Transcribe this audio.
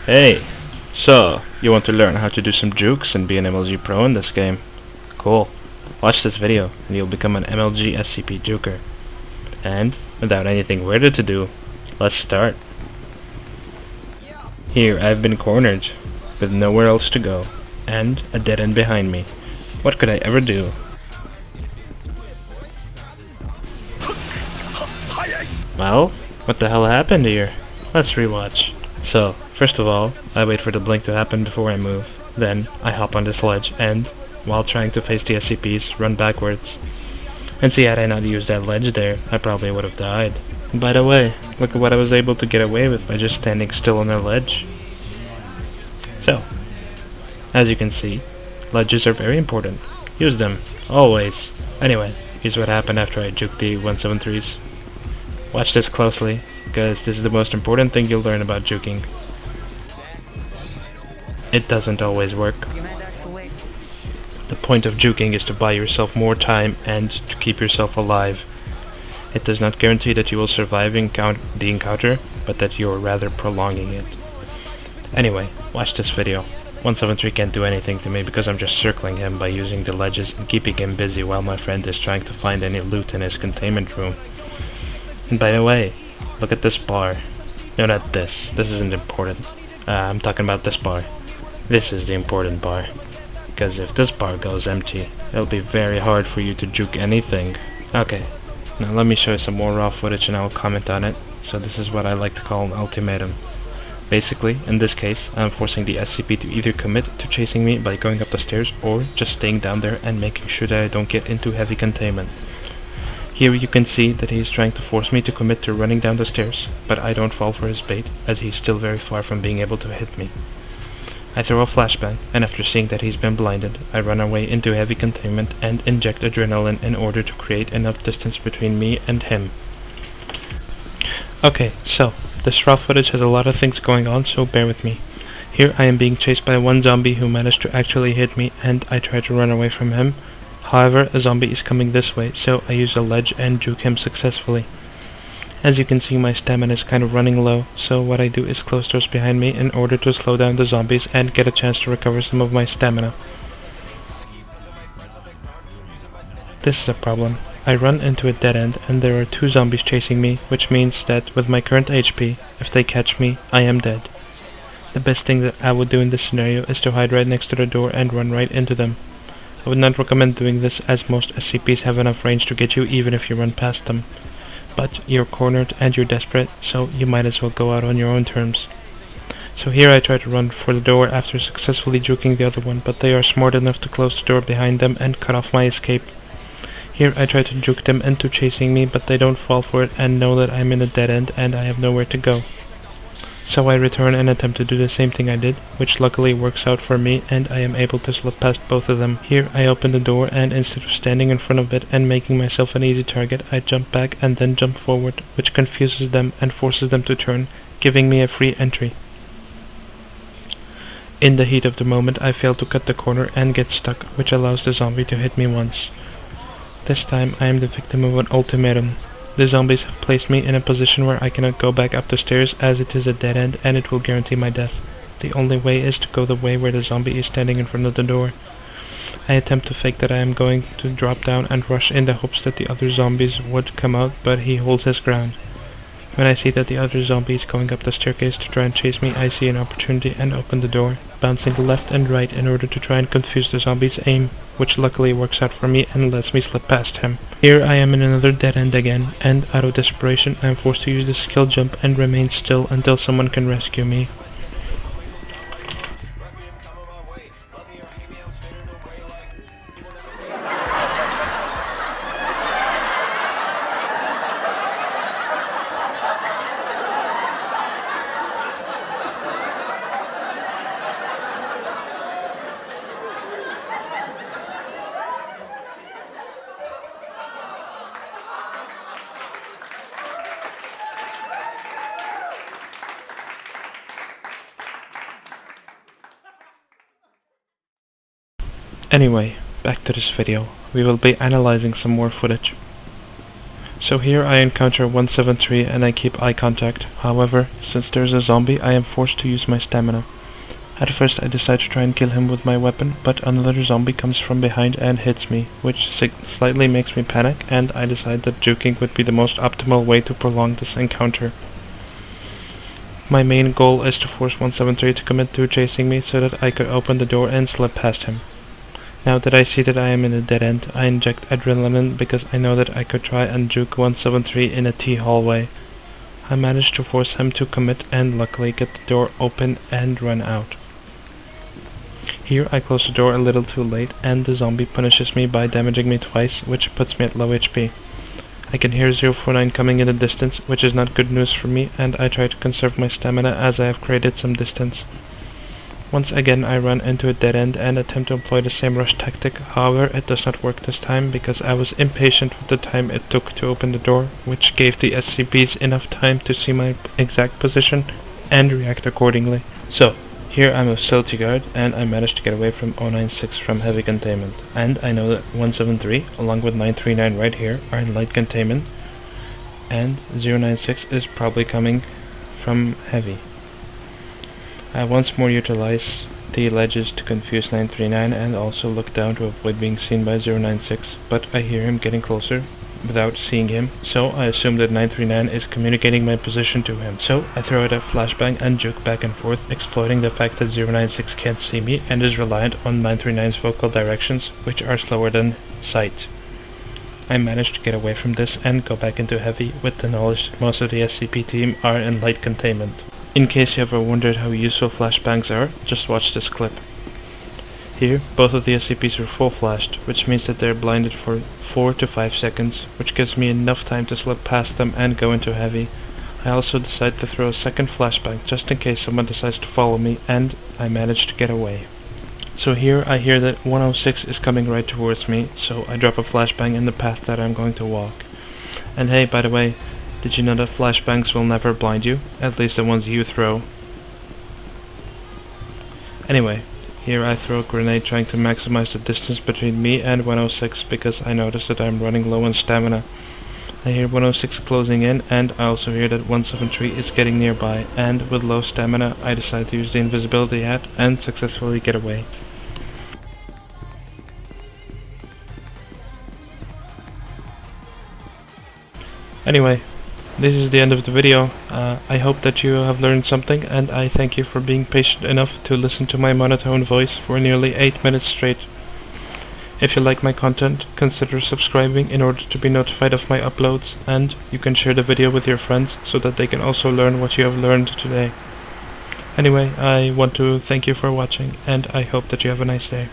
Hey, so you want to learn how to do some jukes and be an MLG pro in this game? Cool. Watch this video and you'll become an MLG SCP juker. And, without anything weirder to do, let's start. Here I've been cornered, with nowhere else to go, and a dead end behind me. What could I ever do? Well, what the hell happened here? Let's rewatch. So, first of all, I wait for the blink to happen before I move. Then, I hop on this ledge and, while trying to face the SCPs, run backwards. And see, had I not used that ledge there, I probably would have died. And by the way, look at what I was able to get away with by just standing still on a ledge. So, as you can see, ledges are very important. Use them, always. Anyway, here's what happened after I juked the 173s. Watch this closely, because this is the most important thing you'll learn about juking. It doesn't always work. The point of juking is to buy yourself more time and to keep yourself alive. It does not guarantee that you will survive the encounter, but that you are rather prolonging it. Anyway, watch this video. 173 can't do anything to me because I'm just circling him by using the ledges and keeping him busy while my friend is trying to find any loot in his containment room. And by the way, look at this bar. No, not this. This isn't important. I'm talking about this bar. This is the important bar. Because if this bar goes empty, it'll be very hard for you to juke anything. Okay, now let me show you some more raw footage and I'll comment on it. So this is what I like to call an ultimatum. Basically, in this case, I'm forcing the SCP to either commit to chasing me by going up the stairs or just staying down there and making sure that I don't get into heavy containment. Here you can see that he is trying to force me to commit to running down the stairs, but I don't fall for his bait, as he's still very far from being able to hit me. I throw a flashbang, and after seeing that he's been blinded, I run away into heavy containment and inject adrenaline in order to create enough distance between me and him. Okay, so, this raw footage has a lot of things going on, so bear with me. Here I am being chased by one zombie who managed to actually hit me, and I try to run away from him. However, a zombie is coming this way, so I use a ledge and juke him successfully. As you can see, my stamina is kind of running low, so what I do is close doors behind me in order to slow down the zombies and get a chance to recover some of my stamina. This is a problem. I run into a dead end and there are two zombies chasing me, which means that with my current HP, if they catch me, I am dead. The best thing that I would do in this scenario is to hide right next to the door and run right into them. I would not recommend doing this as most SCPs have enough range to get you even if you run past them. But you're cornered and you're desperate, so you might as well go out on your own terms. So here I try to run for the door after successfully juking the other one, but they are smart enough to close the door behind them and cut off my escape. Here I try to juke them into chasing me, but they don't fall for it and know that I'm in a dead end and I have nowhere to go. So I return and attempt to do the same thing I did, which luckily works out for me and I am able to slip past both of them. Here I open the door and instead of standing in front of it and making myself an easy target, I jump back and then jump forward, which confuses them and forces them to turn, giving me a free entry. In the heat of the moment I fail to cut the corner and get stuck, which allows the zombie to hit me once. This time I am the victim of an ultimatum. The zombies have placed me in a position where I cannot go back up the stairs as it is a dead end and it will guarantee my death. The only way is to go the way where the zombie is standing in front of the door. I attempt to fake that I am going to drop down and rush in the hopes that the other zombies would come out, but he holds his ground. When I see that the other zombie is going up the staircase to try and chase me, I see an opportunity and open the door, bouncing left and right in order to try and confuse the zombie's aim, which luckily works out for me and lets me slip past him. Here I am in another dead end again, and out of desperation I am forced to use the skill jump and remain still until someone can rescue me. Anyway, back to this video. We will be analyzing some more footage. So here I encounter 173 and I keep eye contact. However, since there's a zombie, I am forced to use my stamina. At first I decide to try and kill him with my weapon, but another zombie comes from behind and hits me, which slightly makes me panic, and I decide that juking would be the most optimal way to prolong this encounter. My main goal is to force 173 to commit to chasing me so that I could open the door and slip past him. Now that I see that I am in a dead end, I inject adrenaline because I know that I could try and juke 173 in a T-hallway. I managed to force him to commit and luckily get the door open and run out. Here I close the door a little too late and the zombie punishes me by damaging me twice, which puts me at low HP. I can hear 049 coming in the distance, which is not good news for me, and I try to conserve my stamina as I have created some distance. Once again I run into a dead end and attempt to employ the same rush tactic. However, it does not work this time because I was impatient with the time it took to open the door, which gave the SCPs enough time to see my exact position and react accordingly. So, here I'm a facility guard and I managed to get away from 096 from heavy containment. And I know that 173 along with 939 right here are in light containment and 096 is probably coming from heavy. I once more utilize the ledges to confuse 939 and also look down to avoid being seen by 096, but I hear him getting closer without seeing him, so I assume that 939 is communicating my position to him. So I throw out a flashbang and juke back and forth, exploiting the fact that 096 can't see me and is reliant on 939's vocal directions, which are slower than sight. I manage to get away from this and go back into heavy with the knowledge that most of the SCP team are in light containment. In case you ever wondered how useful flashbangs are, just watch this clip. Here, both of the SCPs are full flashed, which means that they're blinded for 4 to 5 seconds, which gives me enough time to slip past them and go into heavy. I also decide to throw a second flashbang just in case someone decides to follow me, and I manage to get away. So here I hear that 106 is coming right towards me, so I drop a flashbang in the path that I'm going to walk. And hey, by the way, did you know that flashbangs will never blind you? At least the ones you throw. Anyway, here I throw a grenade trying to maximize the distance between me and 106 because I notice that I'm running low on stamina. I hear 106 closing in and I also hear that 173 is getting nearby, and with low stamina I decide to use the invisibility hat and successfully get away. Anyway, this is the end of the video. I hope that you have learned something, and I thank you for being patient enough to listen to my monotone voice for nearly 8 minutes straight. If you like my content, consider subscribing in order to be notified of my uploads, and you can share the video with your friends so that they can also learn what you have learned today. Anyway, I want to thank you for watching, and I hope that you have a nice day.